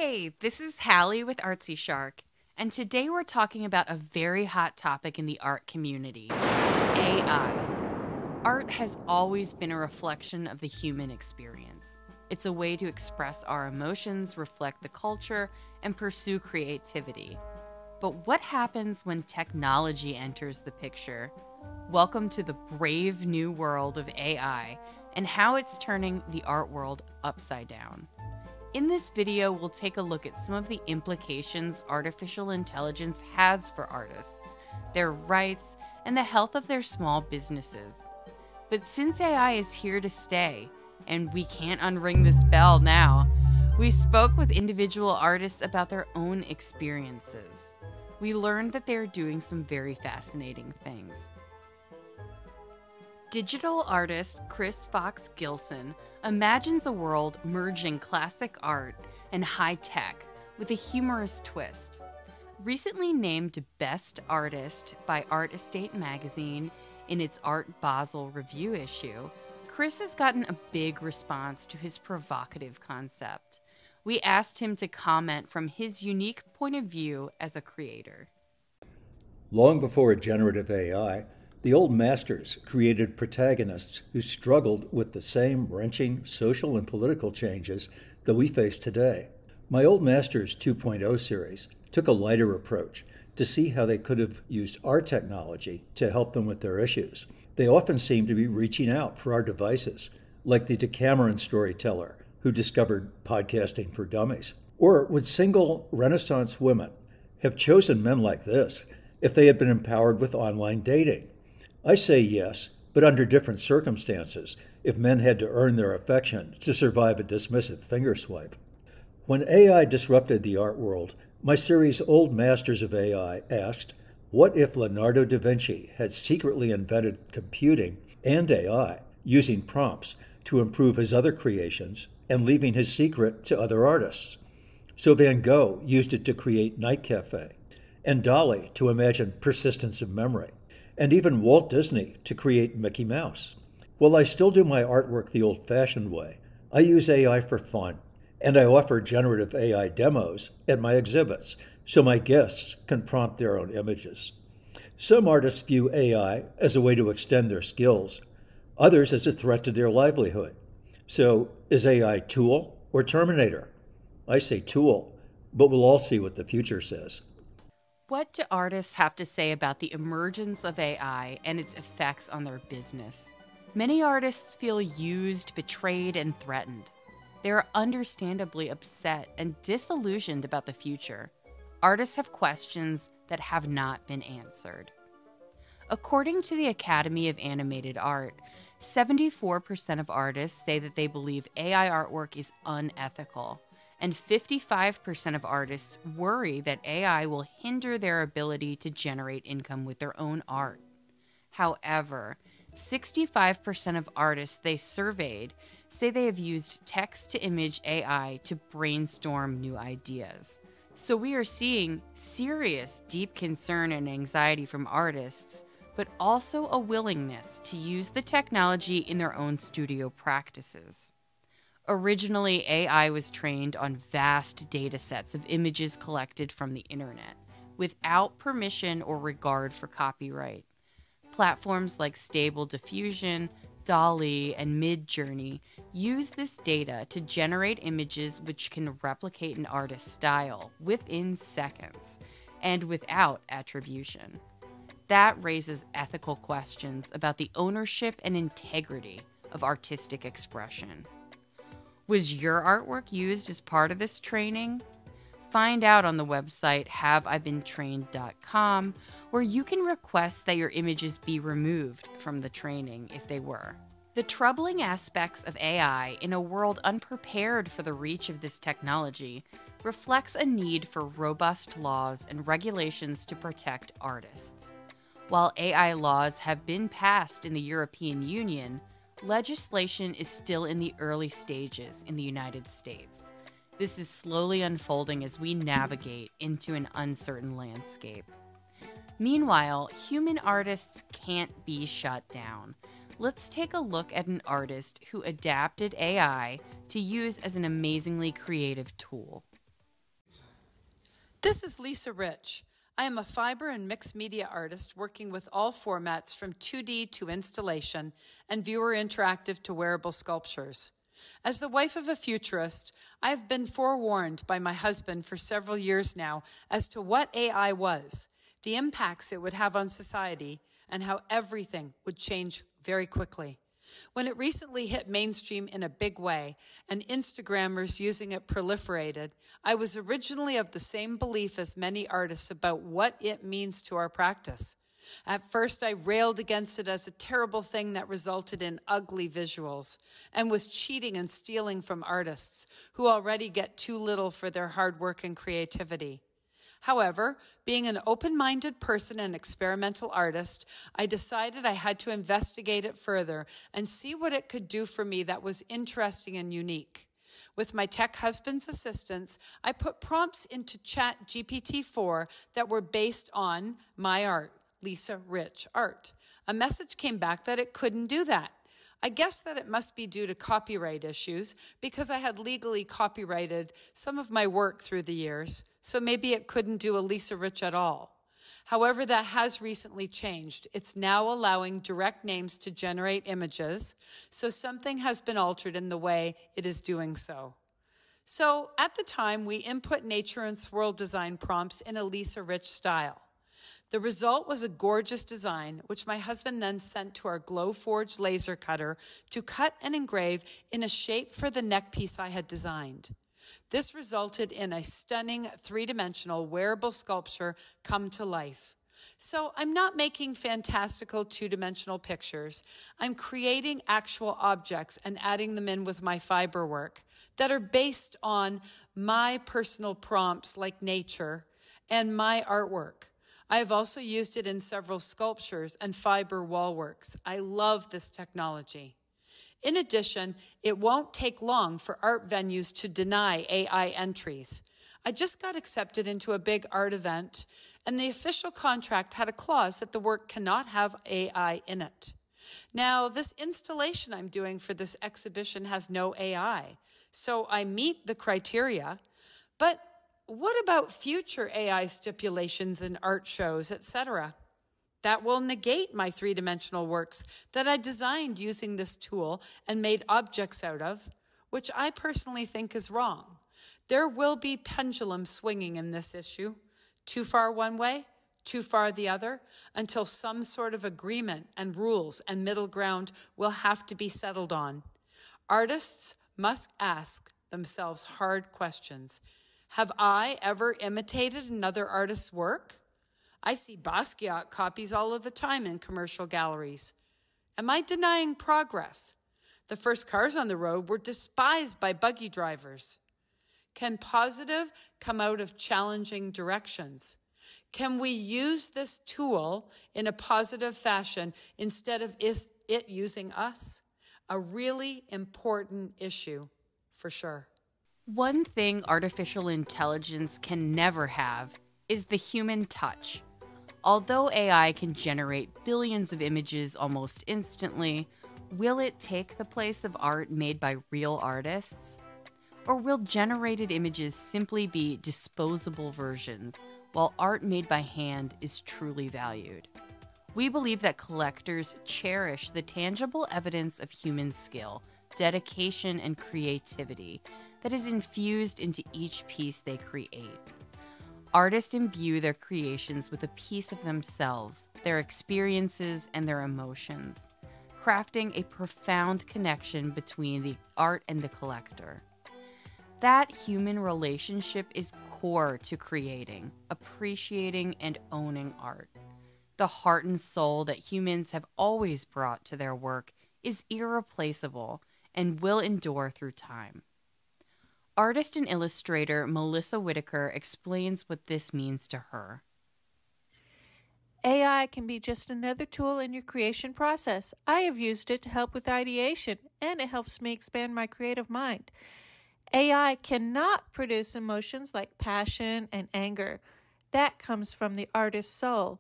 Hey, this is Hallie with Artsy Shark, and today we're talking about a very hot topic in the art community, AI. Art has always been a reflection of the human experience. It's a way to express our emotions, reflect the culture, and pursue creativity. But what happens when technology enters the picture? Welcome to the brave new world of AI and how it's turning the art world upside down. In this video, we'll take a look at some of the implications artificial intelligence has for artists, their rights, and the health of their small businesses. But since AI is here to stay, and we can't unring this bell now, we spoke with individual artists about their own experiences. We learned that they're doing some very fascinating things. Digital artist Fox Gilson imagines a world merging classic art and high tech with a humorous twist. Recently named Best Artist by Art Estate magazine in its Art Basel review issue, Chris has gotten a big response to his provocative concept. We asked him to comment from his unique point of view as a creator. Long before generative AI, the old masters created protagonists who struggled with the same wrenching social and political changes that we face today. My Old Masters 2.0 series took a lighter approach to see how they could have used our technology to help them with their issues. They often seem to be reaching out for our devices, like the Decameron storyteller who discovered podcasting for dummies. Or would single Renaissance women have chosen men like this if they had been empowered with online dating? I say yes, but under different circumstances, if men had to earn their affection to survive a dismissive finger swipe. When AI disrupted the art world, my series Old Masters of AI asked, what if Leonardo da Vinci had secretly invented computing and AI using prompts to improve his other creations and leaving his secret to other artists? So Van Gogh used it to create Night Cafe, and Dali to imagine persistence of memory, and even Walt Disney to create Mickey Mouse. While I still do my artwork the old-fashioned way, I use AI for fun, and I offer generative AI demos at my exhibits so my guests can prompt their own images. Some artists view AI as a way to extend their skills, others as a threat to their livelihood. So is AI tool or Terminator? I say tool, but we'll all see what the future says. What do artists have to say about the emergence of AI and its effects on their business? Many artists feel used, betrayed, and threatened. They are understandably upset and disillusioned about the future. Artists have questions that have not been answered. According to the Academy of Animated Art, 74% of artists say that they believe AI artwork is unethical, and 55% of artists worry that AI will hinder their ability to generate income with their own art. However, 65% of artists they surveyed say they have used text-to-image AI to brainstorm new ideas. So we are seeing serious, deep concern and anxiety from artists, but also a willingness to use the technology in their own studio practices. Originally, AI was trained on vast data sets of images collected from the internet, without permission or regard for copyright. Platforms like Stable Diffusion, DALL-E, and Midjourney use this data to generate images which can replicate an artist's style within seconds and without attribution. That raises ethical questions about the ownership and integrity of artistic expression. Was your artwork used as part of this training? Find out on the website haveibeentrained.com, where you can request that your images be removed from the training if they were. The troubling aspects of AI in a world unprepared for the reach of this technology reflects a need for robust laws and regulations to protect artists. While AI laws have been passed in the European Union, legislation is still in the early stages in the United States. This is slowly unfolding as we navigate into an uncertain landscape. Meanwhile, human artists can't be shut down. Let's take a look at an artist who adapted AI to use as an amazingly creative tool. This is Leisa Rich. I am a fiber and mixed media artist working with all formats from 2D to installation and viewer interactive to wearable sculptures. As the wife of a futurist, I have been forewarned by my husband for several years now as to what AI was, the impacts it would have on society, and how everything would change very quickly. When it recently hit mainstream in a big way and Instagrammers using it proliferated, I was originally of the same belief as many artists about what it means to our practice. At first, I railed against it as a terrible thing that resulted in ugly visuals and was cheating and stealing from artists who already get too little for their hard work and creativity. However, being an open-minded person and experimental artist, I decided I had to investigate it further and see what it could do for me that was interesting and unique. With my tech husband's assistance, I put prompts into ChatGPT-4 that were based on my art, Leisa Rich art. A message came back that it couldn't do that. I guess that it must be due to copyright issues because I had legally copyrighted some of my work through the years, so maybe it couldn't do a Leisa Rich at all. However, that has recently changed. It's now allowing direct names to generate images, so something has been altered in the way it is doing so. So at the time, we input nature and swirl design prompts in a Leisa Rich style. The result was a gorgeous design, which my husband then sent to our Glowforge laser cutter to cut and engrave in a shape for the neck piece I had designed. This resulted in a stunning three-dimensional wearable sculpture come to life. So I'm not making fantastical two-dimensional pictures. I'm creating actual objects and adding them in with my fiber work that are based on my personal prompts like nature and my artwork. I have also used it in several sculptures and fiber wall works. I love this technology. In addition, it won't take long for art venues to deny AI entries. I just got accepted into a big art event, and the official contract had a clause that the work cannot have AI in it. Now, this installation I'm doing for this exhibition has no AI, so I meet the criteria, but what about future AI stipulations in art shows, etc.? That will negate my three-dimensional works that I designed using this tool and made objects out of, which I personally think is wrong. There will be pendulum swinging in this issue, too far one way, too far the other, until some sort of agreement and rules and middle ground will have to be settled on. Artists must ask themselves hard questions. Have I ever imitated another artist's work? I see Basquiat copies all of the time in commercial galleries. Am I denying progress? The first cars on the road were despised by buggy drivers. Can positive come out of challenging directions? Can we use this tool in a positive fashion instead of it using us? A really important issue, for sure. One thing artificial intelligence can never have is the human touch. Although AI can generate billions of images almost instantly, will it take the place of art made by real artists? Or will generated images simply be disposable versions, while art made by hand is truly valued? We believe that collectors cherish the tangible evidence of human skill, dedication, and creativity that is infused into each piece they create. Artists imbue their creations with a piece of themselves, their experiences, and their emotions, crafting a profound connection between the art and the collector. That human relationship is core to creating, appreciating, and owning art. The heart and soul that humans have always brought to their work is irreplaceable and will endure through time. Artist and illustrator Melissa Whitaker explains what this means to her. AI can be just another tool in your creation process. I have used it to help with ideation, and it helps me expand my creative mind. AI cannot produce emotions like passion and anger. That comes from the artist's soul.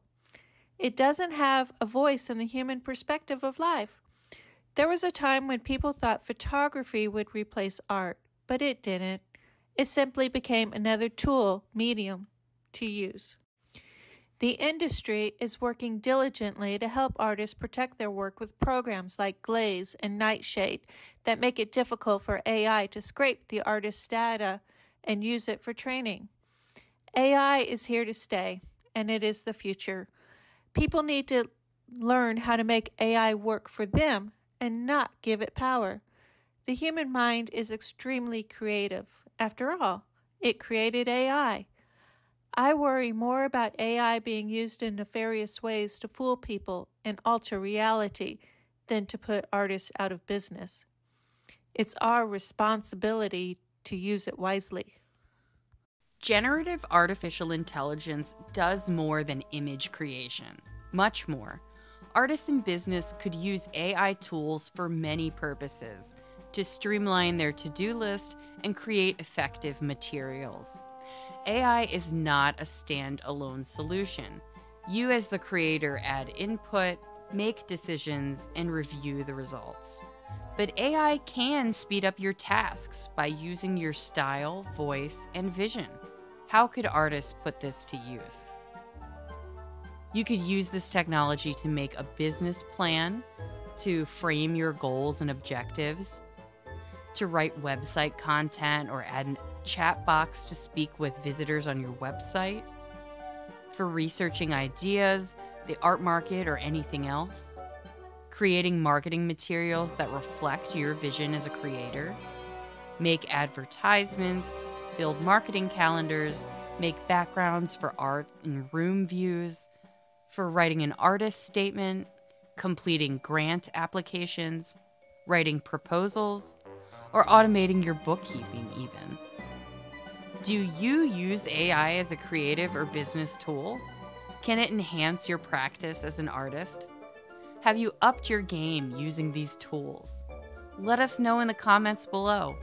It doesn't have a voice in the human perspective of life. There was a time when people thought photography would replace art, but it didn't. It simply became another tool, medium. to use. The industry is working diligently to help artists protect their work with programs like Glaze and Nightshade that make it difficult for AI to scrape the artist's data and use it for training. AI is here to stay, and it is the future. People need to learn how to make AI work for them and not give it power. The human mind is extremely creative. After all, it created AI. I worry more about AI being used in nefarious ways to fool people and alter reality than to put artists out of business. It's our responsibility to use it wisely. Generative artificial intelligence does more than image creation, much more. Artists in business could use AI tools for many purposes to streamline their to-do list and create effective materials. AI is not a standalone solution. You as the creator add input, make decisions, and review the results. But AI can speed up your tasks by using your style, voice, and vision. How could artists put this to use? You could use this technology to make a business plan, to frame your goals and objectives, to write website content or add a chat box to speak with visitors on your website, for researching ideas, the art market, or anything else, creating marketing materials that reflect your vision as a creator, make advertisements, build marketing calendars, make backgrounds for art and room views, for writing an artist statement, completing grant applications, writing proposals, or automating your bookkeeping even. Do you use AI as a creative or business tool? Can it enhance your practice as an artist? Have you upped your game using these tools? Let us know in the comments below.